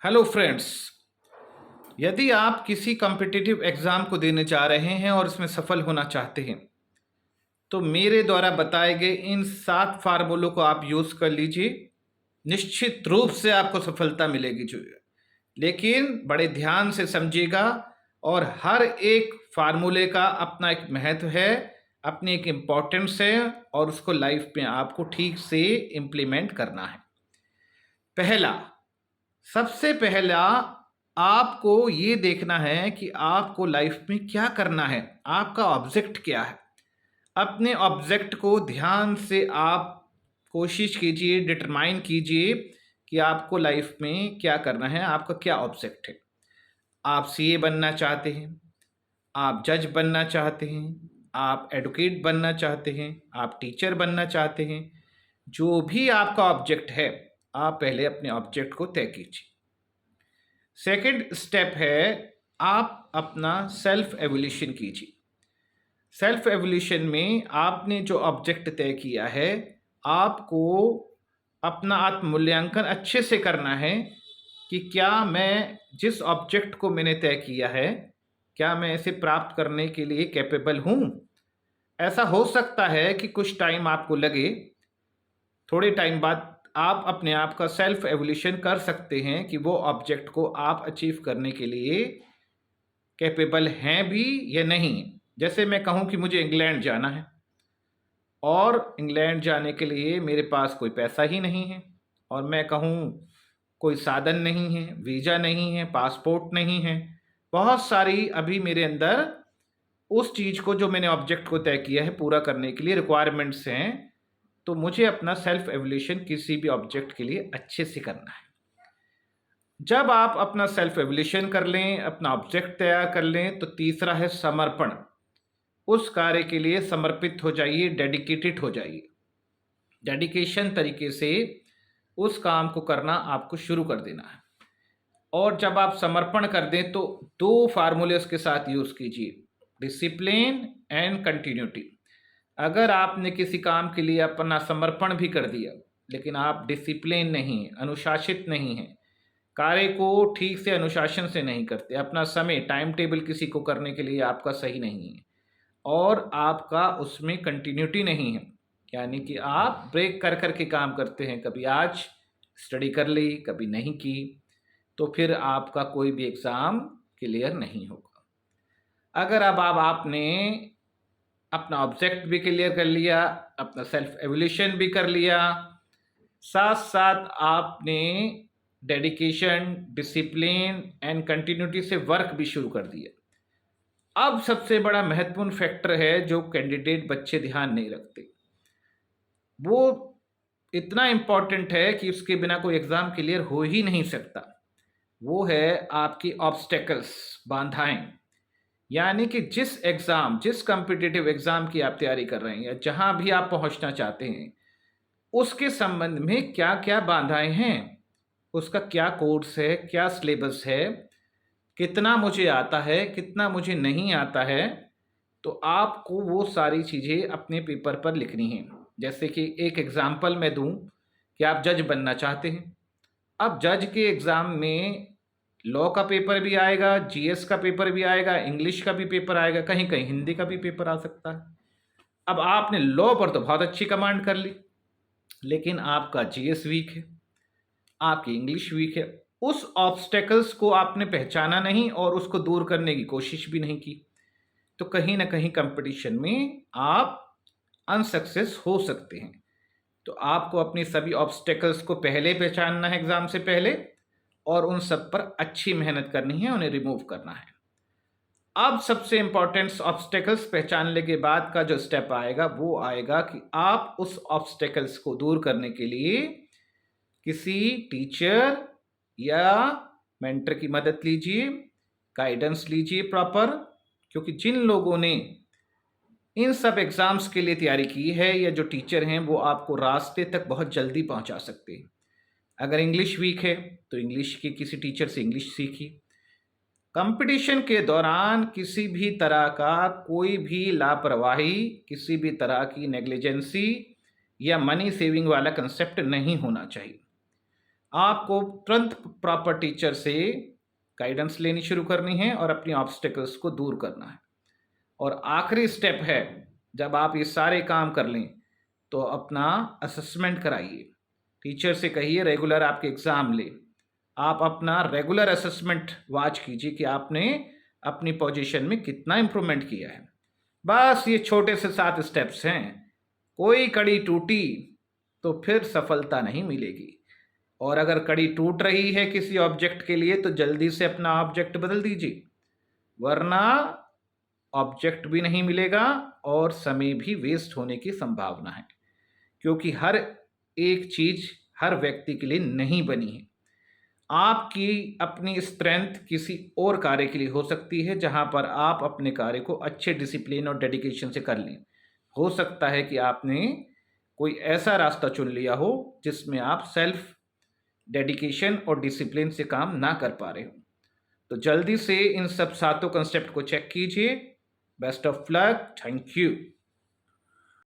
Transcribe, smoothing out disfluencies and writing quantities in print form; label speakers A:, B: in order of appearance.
A: Hello friends. यदि आप किसी कॉम्पिटिटिव एग्ज़ाम को देने जा रहे हैं और इसमें सफल होना चाहते हैं तो मेरे द्वारा बताए गए इन 7 फार्मूलों को आप यूज़ कर लीजिए। निश्चित रूप से आपको सफलता मिलेगी। जो लेकिन बड़े ध्यान से समझिएगा और हर एक फार्मूले का अपना एक महत्व है, अपनी एक इम्पोर्टेंस है और उसको लाइफ में आपको ठीक से इम्प्लीमेंट करना है। पहला, सबसे पहला आपको ये देखना है कि आपको लाइफ में क्या करना है, आपका ऑब्जेक्ट क्या है। अपने ऑब्जेक्ट को ध्यान से आप कोशिश कीजिए, डिटरमाइन कीजिए कि आपको लाइफ में क्या करना है, आपका क्या ऑब्जेक्ट है। आप सीए बनना चाहते हैं, आप जज बनना चाहते हैं, आप एडवोकेट बनना चाहते हैं, आप टीचर बनना चाहते हैं, जो भी आपका ऑब्जेक्ट है, आप पहले अपने ऑब्जेक्ट को तय कीजिए। सेकंड स्टेप है, आप अपना सेल्फ एवोल्यूशन कीजिए। सेल्फ एवोल्यूशन में आपने जो ऑब्जेक्ट तय किया है, आपको अपना आत्म मूल्यांकन अच्छे से करना है कि क्या मैं जिस ऑब्जेक्ट को मैंने तय किया है, क्या मैं इसे प्राप्त करने के लिए कैपेबल हूँ। ऐसा हो सकता है कि कुछ टाइम आपको लगे, थोड़े टाइम बाद आप अपने आप का सेल्फ एवोल्यूशन कर सकते हैं कि वो ऑब्जेक्ट को आप अचीव करने के लिए कैपेबल हैं भी या नहीं। जैसे मैं कहूँ कि मुझे इंग्लैंड जाना है और इंग्लैंड जाने के लिए मेरे पास कोई पैसा ही नहीं है, और मैं कहूँ कोई साधन नहीं है, वीज़ा नहीं है, पासपोर्ट नहीं है, बहुत सारी अभी मेरे अंदर उस चीज़ को, जो मैंने ऑब्जेक्ट को तय किया है, पूरा करने के लिए रिक्वायरमेंट्स हैं। तो मुझे अपना सेल्फ एवोल्यूशन किसी भी ऑब्जेक्ट के लिए अच्छे से करना है। जब आप अपना सेल्फ एवोल्यूशन कर लें, अपना ऑब्जेक्ट तैयार कर लें, तो तीसरा है समर्पण। उस कार्य के लिए समर्पित हो जाइए, डेडिकेटेड हो जाइए। डेडिकेशन तरीके से उस काम को करना आपको शुरू कर देना है। और जब आप समर्पण कर दें तो 2 फार्मूले उसके साथ यूज़ कीजिए, डिसिप्लिन एंड कंटिन्यूटी। अगर आपने किसी काम के लिए अपना समर्पण भी कर दिया, लेकिन आप डिसिप्लिन नहीं, अनुशासित नहीं हैं, कार्य को ठीक से अनुशासन से नहीं करते, अपना समय टाइम टेबल किसी को करने के लिए आपका सही नहीं है और आपका उसमें कंटिन्यूटी नहीं है, यानी कि आप ब्रेक कर कर के काम करते हैं, कभी आज स्टडी कर ली, कभी नहीं की, तो फिर आपका कोई भी एग्ज़ाम क्लियर नहीं होगा। अगर अब आपने अपना ऑब्जेक्ट भी क्लियर कर लिया, अपना सेल्फ एवोल्यूशन भी कर लिया, साथ-साथ आपने डेडिकेशन, डिसिप्लिन एंड कंटिन्यूटी से वर्क भी शुरू कर दिया। अब सबसे बड़ा महत्वपूर्ण फैक्टर है जो कैंडिडेट बच्चे ध्यान नहीं रखते। वो इतना इम्पोर्टेंट है कि उसके बिना कोई एग्ज़ाम क्लियर हो ही नहीं सकता। वो है आपकी ऑब्स्टेकल्स, बाधाएँ। यानी कि जिस कॉम्पिटिटिव एग्ज़ाम की आप तैयारी कर रहे हैं या जहाँ भी आप पहुँचना चाहते हैं, उसके संबंध में क्या-क्या बाधाएँ हैं, उसका क्या कोर्स है, क्या सिलेबस है, कितना मुझे आता है, कितना मुझे नहीं आता है, तो आपको वो सारी चीज़ें अपने पेपर पर लिखनी हैं। जैसे कि एक एग्ज़ाम्पल मैं दूँ कि आप जज बनना चाहते हैं। अब जज के एग्ज़ाम में लॉ का पेपर भी आएगा, जीएस का पेपर भी आएगा, इंग्लिश का भी पेपर आएगा, कहीं-कहीं हिंदी का भी पेपर आ सकता है। अब आपने लॉ पर तो बहुत अच्छी कमांड कर ली, लेकिन आपका जीएस वीक है, आपकी इंग्लिश वीक है। उस ऑब्स्टेकल्स को आपने पहचाना नहीं और उसको दूर करने की कोशिश भी नहीं की, तो कहीं न कहीं कॉम्पिटिशन में आप अनसक्सेस हो सकते हैं। तो आपको अपनी सभी ऑब्स्टेकल्स को पहले पहचानना है एग्ज़ाम से पहले, और उन सब पर अच्छी मेहनत करनी है, उन्हें रिमूव करना है। अब सबसे इम्पोर्टेंट ऑब्स्टेकल्स पहचानने के बाद का जो स्टेप आएगा, वो आएगा कि आप उस ऑब्स्टेकल्स को दूर करने के लिए किसी टीचर या मेंटर की मदद लीजिए, गाइडेंस लीजिए प्रॉपर, क्योंकि जिन लोगों ने इन सब एग्ज़ाम्स के लिए तैयारी की है या जो टीचर हैं, वो आपको रास्ते तक बहुत जल्दी पहुंचा सकते हैं। अगर इंग्लिश वीक है, तो इंग्लिश के किसी टीचर से इंग्लिश सीखिए। कंपटीशन के दौरान किसी भी तरह का कोई भी लापरवाही, किसी भी तरह की नेग्लिजेंसी या मनी सेविंग वाला कंसेप्ट नहीं होना चाहिए। आपको तुरंत प्रॉपर टीचर से गाइडेंस लेनी शुरू करनी है और अपनी ऑब्स्टिकल्स को दूर करना है। और आखिरी स्टेप है, जब आप ये सारे काम कर लें तो अपना असेसमेंट कराइए। टीचर से कहिए रेगुलर आपके एग्ज़ाम ले। आप अपना रेगुलर असेसमेंट वॉच कीजिए कि आपने अपनी पोजीशन में कितना इम्प्रूवमेंट किया है। बस ये छोटे से 7 स्टेप्स हैं। कोई कड़ी टूटी तो फिर सफलता नहीं मिलेगी। और अगर कड़ी टूट रही है किसी ऑब्जेक्ट के लिए तो जल्दी से अपना ऑब्जेक्ट बदल दीजिए, वरना ऑब्जेक्ट भी नहीं मिलेगा और समय भी वेस्ट होने की संभावना है, क्योंकि हर एक चीज हर व्यक्ति के लिए नहीं बनी है। आपकी अपनी स्ट्रेंथ किसी और कार्य के लिए हो सकती है, जहां पर आप अपने कार्य को अच्छे डिसिप्लिन और डेडिकेशन से कर लें। हो सकता है कि आपने कोई ऐसा रास्ता चुन लिया हो जिसमें आप सेल्फ डेडिकेशन और डिसिप्लिन से काम ना कर पा रहे हो। तो जल्दी से इन सब 7 कंसेप्ट को चेक कीजिए। Best of luck, thank you.